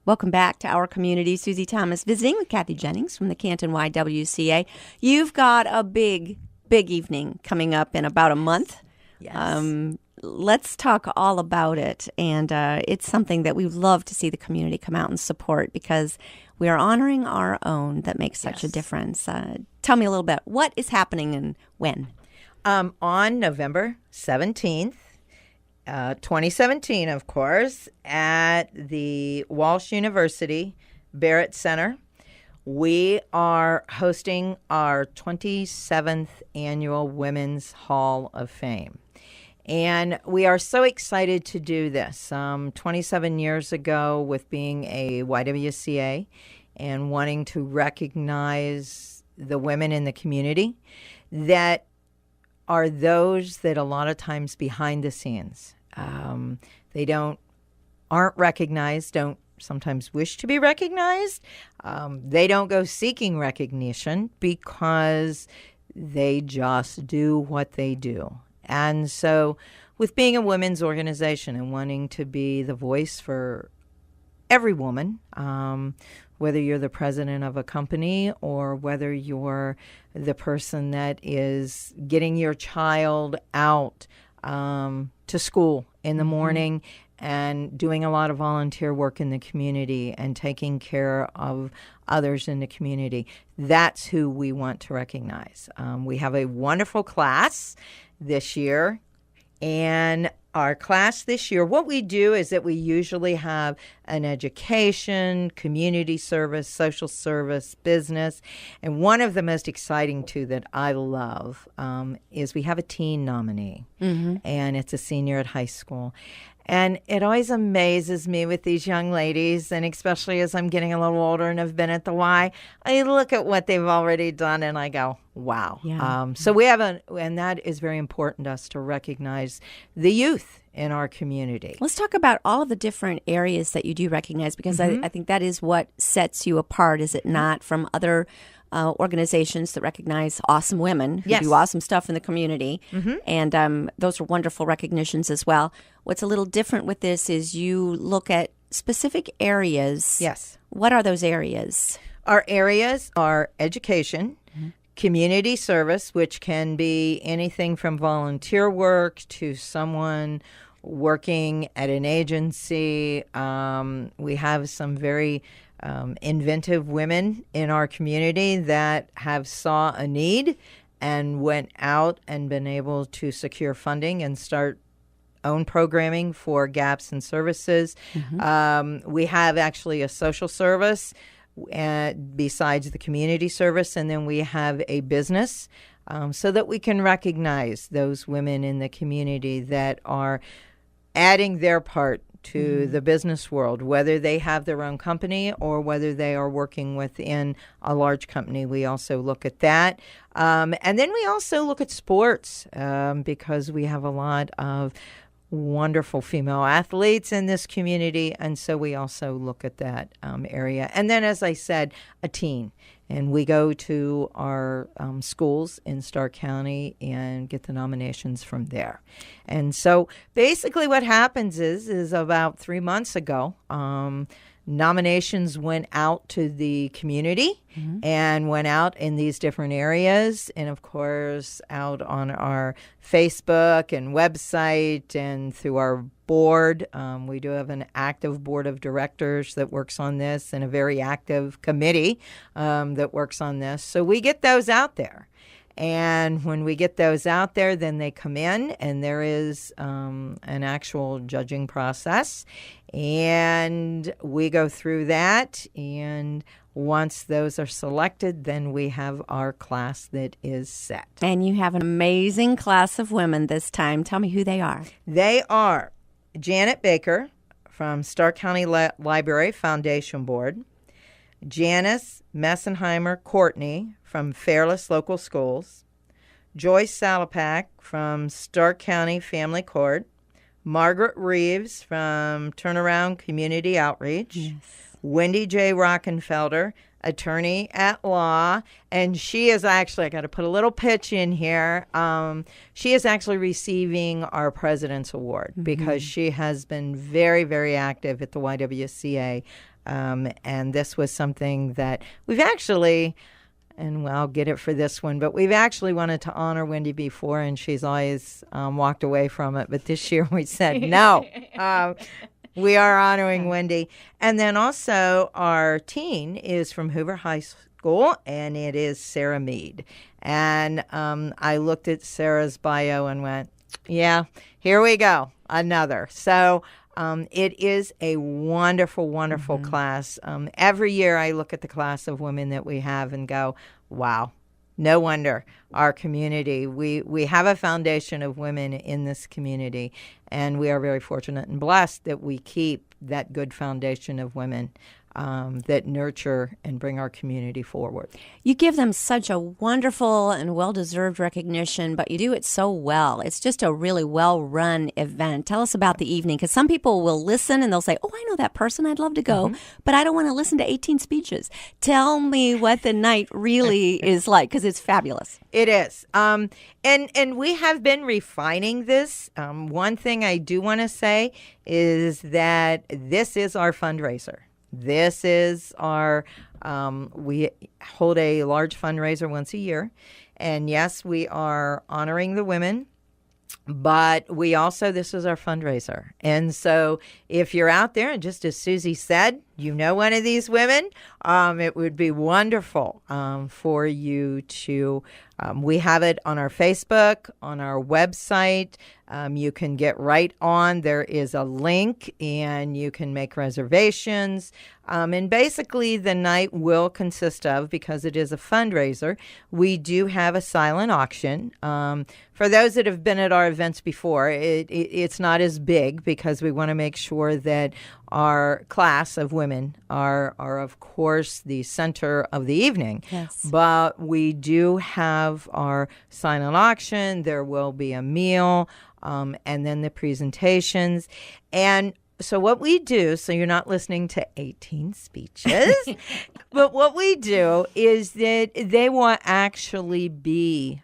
Welcome back to Our Community. Susie Thomas visiting with Kathy Jennings from the Canton YWCA. You've got a big evening coming up in about a month. Yes. Let's talk all about it. And it's something that we would love to see the community come out and support because we are honoring our own that makes such a difference. Tell me a little bit. What is happening and when? On November 17th, 2017, of course, at the Walsh University Barrett Center, we are hosting our 27th annual Women's Hall of Fame. And we are so excited to do this. 27 years ago, with being a YWCA and wanting to recognize the women in the community that are those that a lot of times behind the scenes. They aren't recognized, don't sometimes wish to be recognized. They don't go seeking recognition because they just do what they do. And so with being a women's organization and wanting to be the voice for every woman, whether you're the president of a company or whether you're the person that is getting your child out to school in the morning and doing a lot of volunteer work in the community and taking care of others in the community. That's who we want to recognize. We have a wonderful class this year. And our class this year, what we do is that we usually have an education, community service, social service, business. And one of the most exciting two that I love is we have a teen nominee, and it's a senior at high school. And it always amazes me with these young ladies, and especially as I'm getting a little older and have been at the Y, I look at what they've already done and I go, wow. Yeah. So we have and that is very important to us to recognize the youth in our community. Let's talk about all of the different areas that you do recognize because I think that is what sets you apart, is it not, from other organizations that recognize awesome women who do awesome stuff in the community. And those are wonderful recognitions as well. What's a little different with this is you look at specific areas. Yes. What are those areas? Our areas are education, community service, which can be anything from volunteer work to someone working at an agency. We have some very inventive women in our community that have saw a need and went out and been able to secure funding and start own programming for gaps in services. We have actually a social service besides the community service, and then we have a business so that we can recognize those women in the community that are adding their part to the business world, whether they have their own company or whether they are working within a large company. We also look at that. And then we also look at sports because we have a lot of wonderful female athletes in this community. And so we also look at that area. And then, as I said, a teen. And we go to our schools in Stark County and get the nominations from there. And so basically what happens is about 3 months ago, nominations went out to the community and went out in these different areas. And, of course, out on our Facebook and website and through our board. We do have an active board of directors that works on this and a very active committee that works on this. So we get those out there. And when we get those out there, then they come in and there is an actual judging process. And we go through that. And once those are selected, then we have our class that is set. And you have an amazing class of women this time. Tell me who they are. They are Janet Baker from Stark County Library Foundation Board, Janice Messenheimer Courtney from Fairless Local Schools, Joyce Salapak from Stark County Family Court, Margaret Reeves from Turnaround Community Outreach, Wendy J. Rockenfelder, attorney at law, and she is actually, I got to put a little pitch in here, she is actually receiving our President's Award because she has been very, very active at the YWCA And this was something that we've actually, and I'll get it for this one, but we've actually wanted to honor Wendy before, and she's always walked away from it. But this year we said no. We are honoring Wendy. And then also our teen is from Hoover High School, and it is Sarah Mead. And I looked at Sarah's bio and went, yeah, here we go, another. So it is a wonderful, wonderful class. Every year I look at the class of women that we have and go, wow, no wonder our community, we have a foundation of women in this community, and we are very fortunate and blessed that we keep that good foundation of women that nurture and bring our community forward. You give them such a wonderful and well-deserved recognition, but you do it so well. It's just a really well-run event. Tell us about the evening, because some people will listen and they'll say, oh, I know that person. I'd love to go, but I don't want to listen to 18 speeches. Tell me what the night really is like, because it's fabulous. It is. And we have been refining this. One thing I do want to say is that this is our fundraiser. This is our, we hold a large fundraiser once a year. And yes, we are honoring the women, but we also, this is our fundraiser. And so if you're out there, and just as Susie said, you know one of these women, it would be wonderful for you to, we have it on our Facebook, on our website. You can get right on. There is a link, and you can make reservations. And basically, the night will consist of, because it is a fundraiser, we do have a silent auction. For those that have been at our events before, it's not as big, because we want to make sure that our class of women are of course, the center of the evening. Yes. But we do have our silent auction. There will be a meal, and then the presentations. And so what we do, so you're not listening to 18 speeches, but what we do is that they will actually be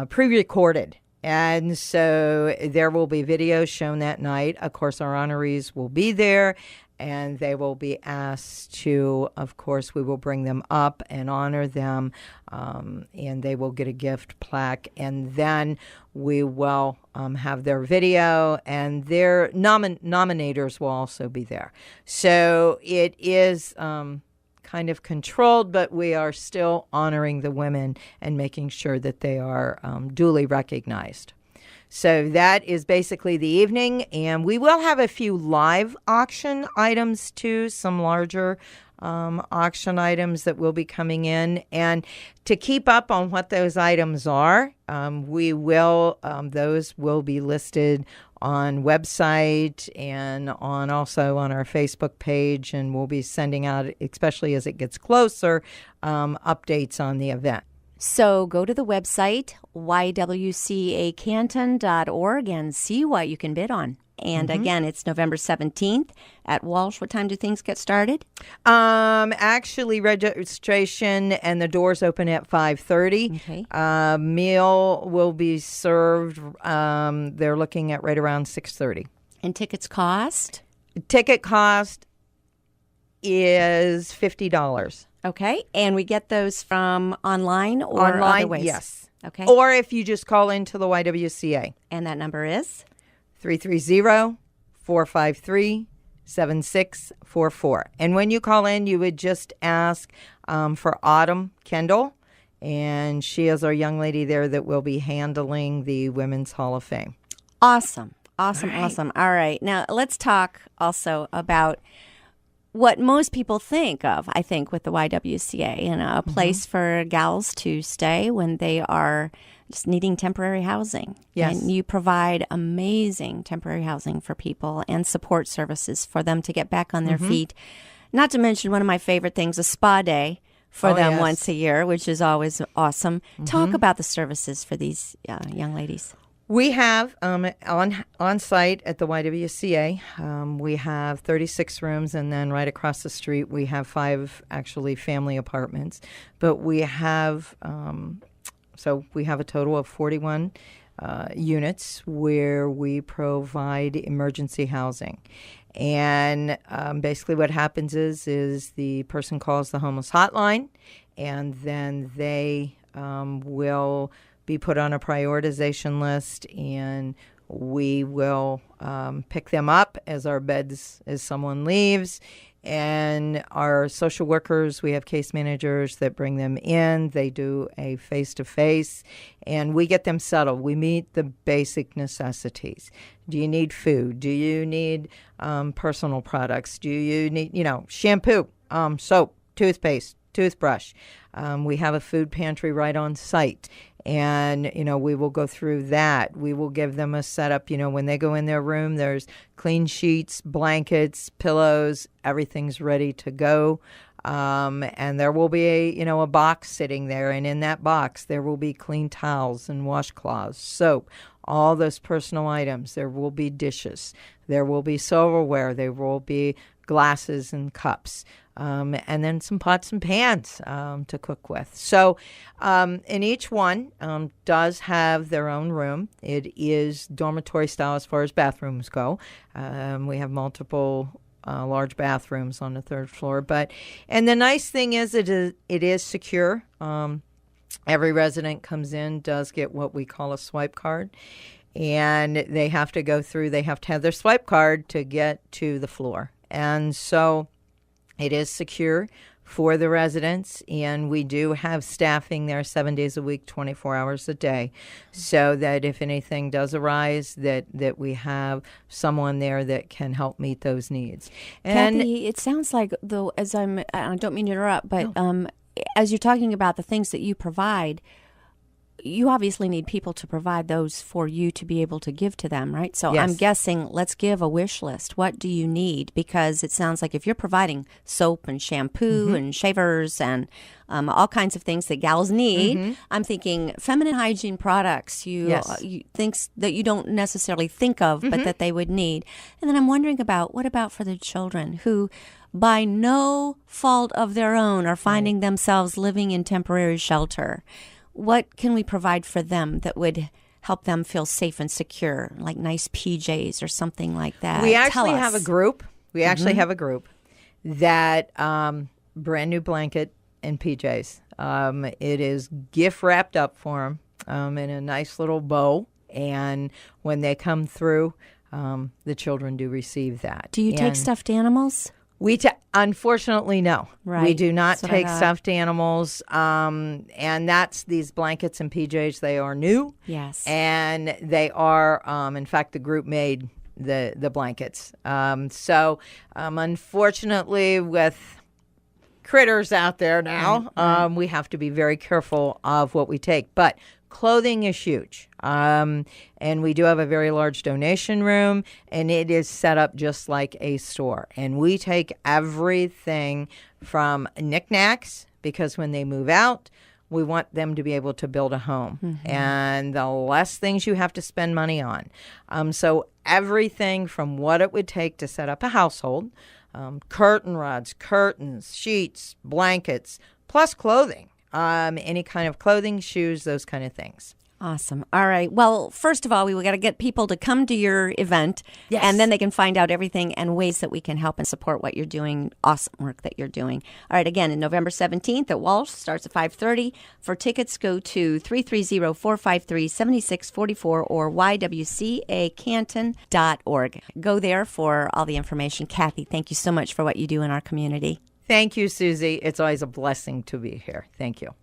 pre-recorded. And so there will be videos shown that night. Of course, our honorees will be there, and they will be asked to, of course, we will bring them up and honor them, and they will get a gift plaque. And then we will have their video, and their nominators will also be there. So it is kind of controlled, but we are still honoring the women and making sure that they are duly recognized. So that is basically the evening, and we will have a few live auction items too, some larger auction items that will be coming in. And to keep up on what those items are, we will those will be listed on website and on also on our Facebook page, and we'll be sending out, especially as it gets closer, updates on the event. So go to the website, ywcacanton.org, and see what you can bid on. And again, it's November 17th at Walsh. What time do things get started? Actually, registration and the doors open at 5:30. Okay. Meal will be served. They're looking at right around 6:30. And tickets cost? Ticket cost is $50. Okay. And we get those from online or Online, other ways? yes. Okay. Or if you just call into the YWCA. And that number is? 330-453-7644. And when you call in, you would just ask for Autumn Kendall, and she is our young lady there that will be handling the Women's Hall of Fame. Awesome. Awesome. All right. Awesome. All right. Now, let's talk also about what most people think of, I think, with the YWCA, and a place for gals to stay when they are just needing temporary housing. Yes. And you provide amazing temporary housing for people and support services for them to get back on their feet. Not to mention one of my favorite things, a spa day for them once a year, which is always awesome. Talk about the services for these young ladies. We have on site at the YWCA, we have 36 rooms, and then right across the street we have 5 actually family apartments. But we have so we have a total of 41 units where we provide emergency housing. And basically what happens is the person calls the homeless hotline, and then they will be put on a prioritization list, and we will pick them up as someone leaves. And our social workers, we have case managers that bring them in. They do a face-to-face, and we get them settled. We meet the basic necessities. Do you need food? Do you need personal products? Do you need, shampoo, soap, toothpaste, toothbrush? We have a food pantry right on site. And, we will go through that. We will give them a setup. When they go in their room, there's clean sheets, blankets, pillows, everything's ready to go. And there will be a box sitting there. And in that box, there will be clean towels and washcloths, soap, all those personal items. There will be dishes. There will be silverware. There will be glasses and cups. And then some pots and pans to cook with. So, and each one does have their own room. It is dormitory style as far as bathrooms go. We have multiple large bathrooms on the third floor. And the nice thing is it is secure. Every resident comes in, does get what we call a swipe card. And they have to have their swipe card to get to the floor. And so it is secure for the residents, and we do have staffing there 7 days a week, 24 hours a day, so that if anything does arise, that we have someone there that can help meet those needs. And Kathy, it sounds like, though, I don't mean to interrupt, but as you're talking about the things that you provide, you obviously need people to provide those for you to be able to give to them, right? So yes. I'm guessing, let's give a wish list. What do you need? Because it sounds like if you're providing soap and shampoo and shavers and all kinds of things that gals need, I'm thinking feminine hygiene products, you things that you don't necessarily think of, but that they would need. And then I'm wondering what about for the children who, by no fault of their own, are finding themselves living in temporary shelter? What can we provide for them that would help them feel safe and secure, like nice PJs or something like that? We actually have a group. We actually have a group that brand new blanket and PJs. It is gift wrapped up for them in a nice little bow. And when they come through, the children do receive that. Do you take stuffed animals? Unfortunately, no. Right. We do not take stuffed animals. And that's these blankets and PJs. They are new. Yes. And they are, in fact, the group made the blankets. So unfortunately, with critters out there now, we have to be very careful of what we take. But clothing is huge. And we do have a very large donation room, and it is set up just like a store. And we take everything from knickknacks, because when they move out, we want them to be able to build a home. And the less things you have to spend money on. So everything from what it would take to set up a household, curtain rods, curtains, sheets, blankets, plus clothing. Any kind of clothing, shoes, those kind of things. Awesome. All right. Well, first of all, we got to get people to come to your event, and then they can find out everything and ways that we can help and support what you're doing. Awesome work that you're doing. All right. Again, November 17th at Walsh, starts at 5:30. For tickets, go to 330-453-7644 or ywcacanton.org. Go there for all the information. Kathy, thank you so much for what you do in our community. Thank you, Susie. It's always a blessing to be here. Thank you.